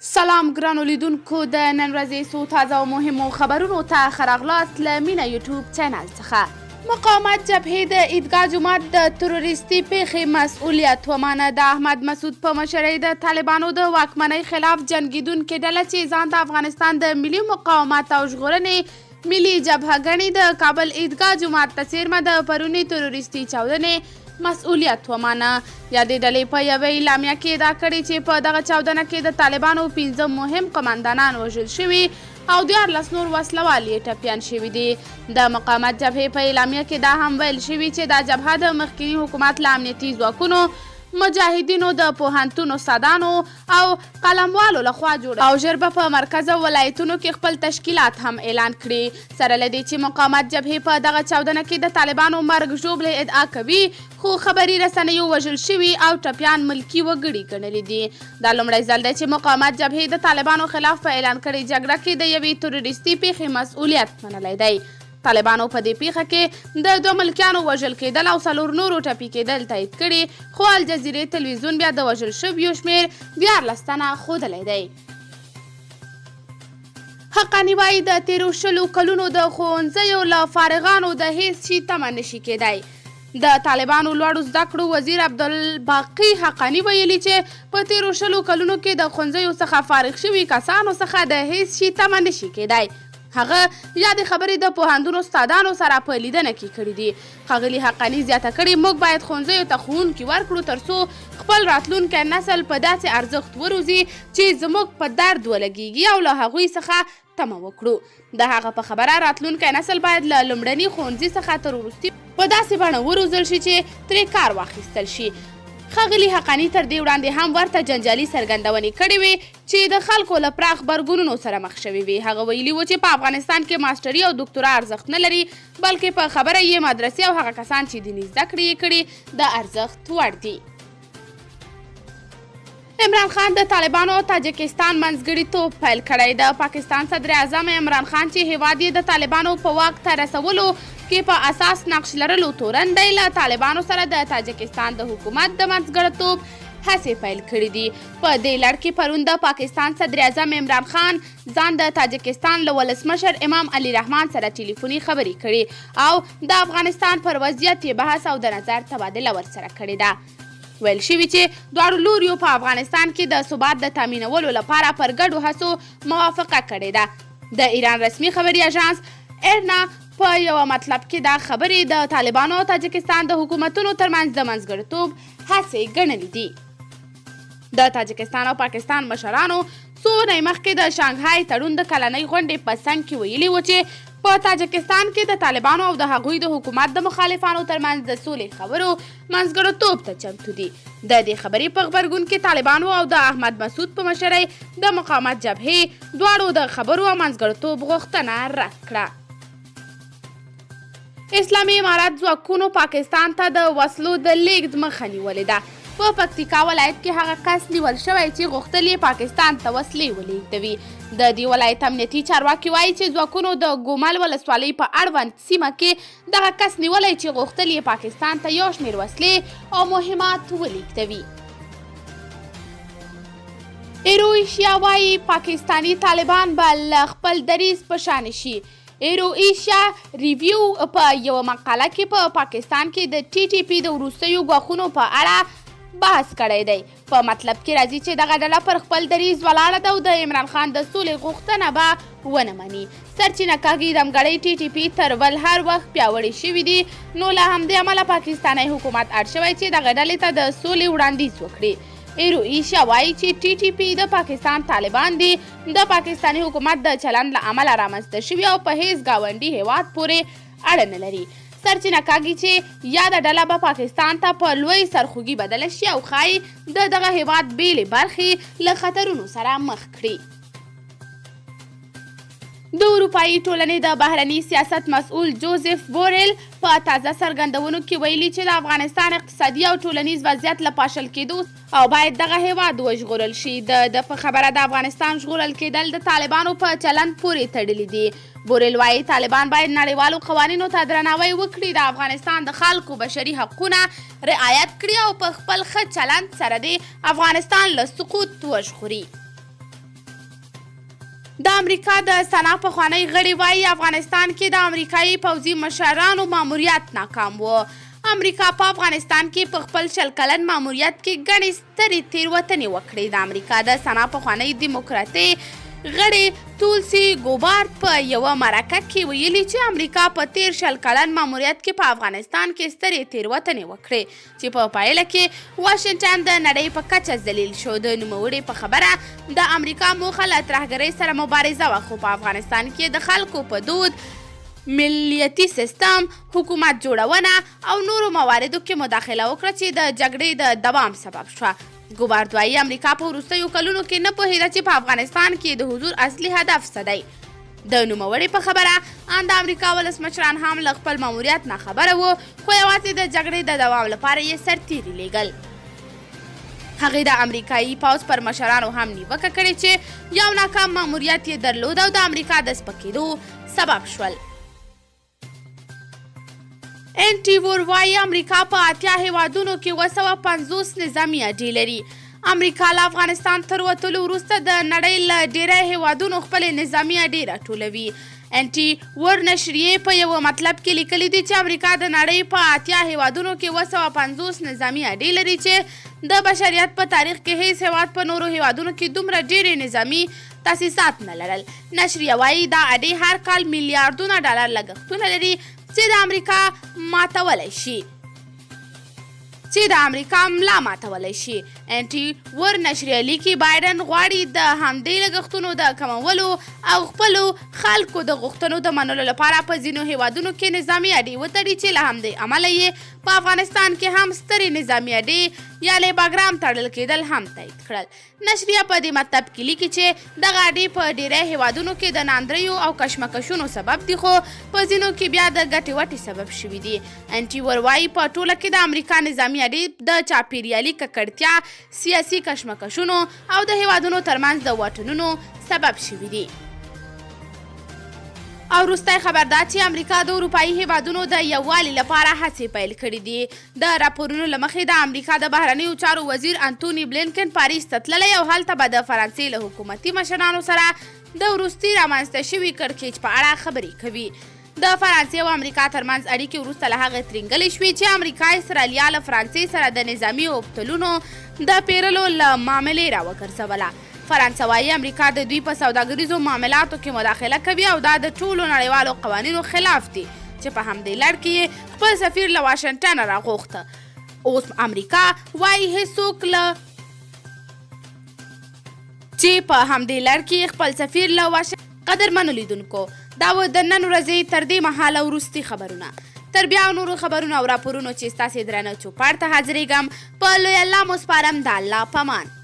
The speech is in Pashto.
سلام ګرانو لیدونکو د نن ورځې څو تازه او مهمو خبرونو ته ښه راغلاست له مینه یوټیوب چینل څخه. مقاومت جبهې د عیدګاه جومات د تروریستي پیښې مسؤلیت ومانه. د احمد مسعود په مشرۍ د طالبانو د واکمنۍ خلاف جنګیدونکې ډله چې ځان د افغانستان د ملي مقاومت او ژغورنې ملي جبهه ګڼي د کابل عیدګاه جومات په څیرمه د پروني تروریستي چاودنې مسؤلیت ومانه. یا د ډلې په یوه اعلامیه کې دا کړي چې په دغه چاودنه کې د طالبانو 15 مهم قماندانان وژل شوي او 14 نور وسلوال یې ټپیان شوي دي. د مقاومت جبهې په اعلامیه کې دا هم ویل شوي چې دا جبهه د مخکینی حکومت له امنیتي ځواکونو، مجاهدینو، د پوهنتون استادانو او قلموالو لخوا جوړه او ژر به په مرکز او ولایتونو کې خپل تشکیلات هم اعلان کړي. سره له دې چې مقاومت جبهې په دغه چاودنه کې د طالبانو مرګ ژوبلې ادعا کوي، خو خبري رسنیو وژل شوي او ټپیان ملکي وګړي ګڼلي دي. دا لومړی ځل دی چې مقاومت جبهې د طالبانو خلاف په اعلان کړې جګړه کې د یوې تروریستي پیښې مسؤلیت منلی دی. طالبانو په دې پیښه کې د 2 ملکیانو وژل کېدل او 4 نورو ټپي کېدل تایید کړي، خو الجزیرې تلویزیون بیا د وژل شویو شمېر 14 تنه ښودلی دی. حقانی وایي د تیرو 20 کلونو د ښوونځیو له فارغانو د هیڅ شي تمه نشي کېدی. د طالبانو لوړو زده کړو وزیر عبدالباقي حقانی ویلي چې په تیرو 20 کلونو کې د ښوونځیو څخه فارغ شوي کسانو څخه د هیڅ شي تمه نشي کېدی. هغه یادې خبرې د پوهنتون استادانو سره په لیدنه کې کړي دي. ښاغلي حقانی زیاته کړي موږ باید ښوونځیو ته ښوونکي ورکړو ترڅو خپل راتلونکی نسل په داسې ارزښت وروزي چې زموږ په درد ولګیږي او له هغوی څخه تمه وکړو. د هغه په خبره راتلونکی نسل باید له لومړني ښوونځي څخه تر وروستي په داسې بڼه وروزل شي چې ترې کار واخیستل شي. ښاغلي حقانی تر دې وړاندې هم ورته جنجالي څرګندونې کړې وې چې د خلکو له پراخ غبرګونونو سره مخ شوي وي. هغه ویلي و چې په افغانستان کې ماسټري او دکتورا ارزښت نه لري، بلکې په خبره یې مدرسې او هغه کسان چې دیني زده کړې یې کړي د ارزښت وړ دي. عمران خان د طالبانو او تاجکستان منځګړیتوب پیل کړی. د پاکستان صدر اعظم عمران خان چې هیواد یې د طالبانو په واک ته رسولو کې په اساس نقش لرلو تورن دی، له طالبانو سره د تاجکستان د حکومت د منځګړیتوب هڅې پیل کړي دي. په دې لړ کې پرون د پاکستان صدر اعظم عمران خان ځان د تاجکستان له ولسمشر امام علي رحمان سره ټلیفوني خبرې کړي او د افغانستان پر وضعیت یې بحث او د نظر تبادله ورسره کړې ده. ویل شوي چې دواړو لوریو په افغانستان کې د ثبات د تامینولو لپاره پر ګډو هڅو موافقه کړې ده. د ایران رسمي خبري اژانس ایرنا په یوه مطلب کې دا خبرې د طالبانو او تاجکستان د حکومتونو ترمنځ د منځګړیتوب هڅې ګڼلې دي. د تاجکستان او پاکستان مشرانو څو ورځې مخکې د شانګهای تړون د کلنۍ غونډې په څنګ کې ویلي و چې په تاجکستان کې د طالبانو او د هغوی د حکومت د مخالفانو ترمنځ د سولې خبرو منځګړیتوب ته چمتو دي. د دې خبرې په غبرګون کې طالبانو او د احمد مسعود په مشرۍ د مقاومت جبهې دواړو د خبرو او منځګړیتوب غوښتنه رد کړه. اسلامي امارت ځواکونو پاکستان ته د وسلو د لیږد مخه نیولې ده. په پکتیکا ولایت کې هغه کس نیول شوی چې غوښتل یې پاکستان ته وسلې ولېږدوي. د دې ولایت امنیتي چارواکي وایي چې ځواکونو د ګومل ولسوالۍ په اړوند سیمه کې دغه کس نیولی چې غوښتل یې پاکستان ته یو شمېر وسلې او مهمات ولېږدوي. ایرو ایشیا وایي پاکستانی طالبان به له خپل دریځ په شا شي. ایرو ایشیا ریویو په یوه مقاله کې په پاکستان کې د TTP د وروستیو ګواښونو په اړه بحث کړی دی. په مطلب کې راځي چې دغه ډله پر خپل دریځ ولاړه ده او د عمران خان د سولې غوښتنه به ونه مني. سرچینه کاږي دمګړۍ TTP تر ول هر وخت پیاوړي شوي دي، نو له همدې امله پاکستانی حکومت اړ شوی چې دغه ډلې ته د سولې وړاندیز وکړي. ایرو ایشیا وایي چې TTP د پاکستان طالبان دي، د پاکستانی حکومت د چلند له امله رامنځته شوي او په هیڅ ګاونډي هیواد پورې اړه نه لري. سرچینه کاږي چې یاده ډله به پاکستان ته په لوی سرخوږي بدله شي او ښایي د دغه هیواد بیلې برخې له خطرونو سره مخ کړي. د اروپایي ټولنې د بهرني سیاست مسؤل جوزف بوریل په تازه څرګندونو کې ویلي چې د افغانستان اقتصادي او ټولنیز وضعیت له پاشل کېدو او باید دغه هیواد وژغورل شي. د په خبره د افغانستان ژغورل کېدل د طالبانو په چلند پورې تړلي دي. بوریل وایي طالبان باید نړیوالو قوانینو ته درناوی وکړي، د افغانستان د خلکو بشري حقونه رعایت کړي او په خپل ښه چلند سره د افغانستان له سقوط وژغوري. د امریکا د سنا پخوانی غړي وایي افغانستان کې د امریکایي پوځي مشرانو ماموریت ناکام و. امریکا په افغانستان کې په خپل 100 کلن ماموریت کې ګڼې سترې تېروتنې وکړې. د امریکا د سنا پخوانی دیموکراتي غړي تولسی ګوبارد په یوه مرکه کې ویلي چې امریکا په تیر 100 کلن ماموریت کې په افغانستان کې سترې تېروتنې وکړې چې په پایله کې واشنګټن د نړۍ په کچه ذلیل شو. د نوموړي په خبره د امریکا موخه له ترهګرۍ سره مبارزه وه، خو په افغانستان کې د خلکو په دود، ملیتي سیستم، حکومت جوړونه او نورو مواردو کې مداخله وکړه چې د جګړې د دوام سبب شوه. ګوبارد وایي امریکا په وروستیو کلونو کې نه پوهېده چې په افغانستان کې د حضور اصلي هدف څه دی. د نوموړي په خبره ان د امریکا ولسمشران هم له خپل ماموریت ناخبره وو، خو یوازې د جګړې د دوام لپاره یې سرتیري لیږل. هغې د امریکایي پوځ پر مشرانو هم نیوکه کړې چې یو ناکام ماموریت یې درلود او د امریکا د سپکېدو سبب شول. انټي وور وایي امریکا په 80 هیوادونو کې 250 نظامي اډې لري. امریکا له افغانستان تر وتلو وروسته د نړۍ له ډیری هیوادونو خپلې نظامي اډې راټولوي. انټي وور نشریې په یوه مطلب کې لیکلي دي چې امریکا د نړۍ په 80 هیوادونو کې 250 نظامي اډې لري چې د بشریت په تاریخ کې هیڅ هیواد په نورو هیوادونو کې دومره ډیرې نظامي تاسیسات نه لرل. نشریه وایي دا اډې هر کال میلیارډونه ډالر لګښتونه لري چې د امریکا ملا ماتولی شي. انټي وور نشریه لیکي بایډن غواړي د همدې لګښتونو د کمولو او خپلو خلکو د غوښتنو د منلو لپاره په ځینو هیوادونو کې نظامي اډې وتړي چې له همدې امله یې په افغانستان کې هم سترې نظامي اډې یا له باګرام تړل کېدل هم تایید کړل. نشریه په دې مطلب کې لیکي چې دغه اډې په ډیری هیوادونو کې د ناندریو او کشمکشونو سبب دي، خو په ځینو کې بیا د ګټې وټې سبب شوي دي. انټي وور وایي په ټوله کې د امریکا نظامي اډې د چاپیریالي ککړتیا، سیاسي کشمکشونو او د هیوادونو ترمنځ د واټنونو سبب شوي دي. او وروستی خبر دا چې امریکا د اروپایي هیوادونو د یووالي لپاره هڅې پیل کړي دي. د راپورونو له مخې د امریکا د بهرنیو چارو وزیر انتوني بلینکن پاریس ته تللی او هلته به د فرانسې له حکومتي مشرانو سره د وروستي رامنځته شوي کړکېچ په اړه خبرې کوي. د فرانسې او امریکا ترمنځ اړیکې وروسته له هغې ترینګلې شوې چې امریکا اسټرالیا له فرانسې سره د نظامي اوبتلونو د پیرلو له معاملې راوګرځوله. فرانسه وایي امریکا د دوی په سوداګریزو معاملاتو کې مداخله کوي او دا د ټولو نړیوالو قوانینو خلاف دي چې په همدې لړ کې یې خپل سفیر له واشنګټنه راغوښته. اوس امریکا وایي هیڅوک قدرمنو لیدونکو، دا و د نن ورځې تر دې مهاله وروستي خبرونه. تر بیا نورو خبرونو او راپورونو چې ستاسې درانه چوپړ ته حاضرېږم، په لوی الله مو سپارم. د الله په امان.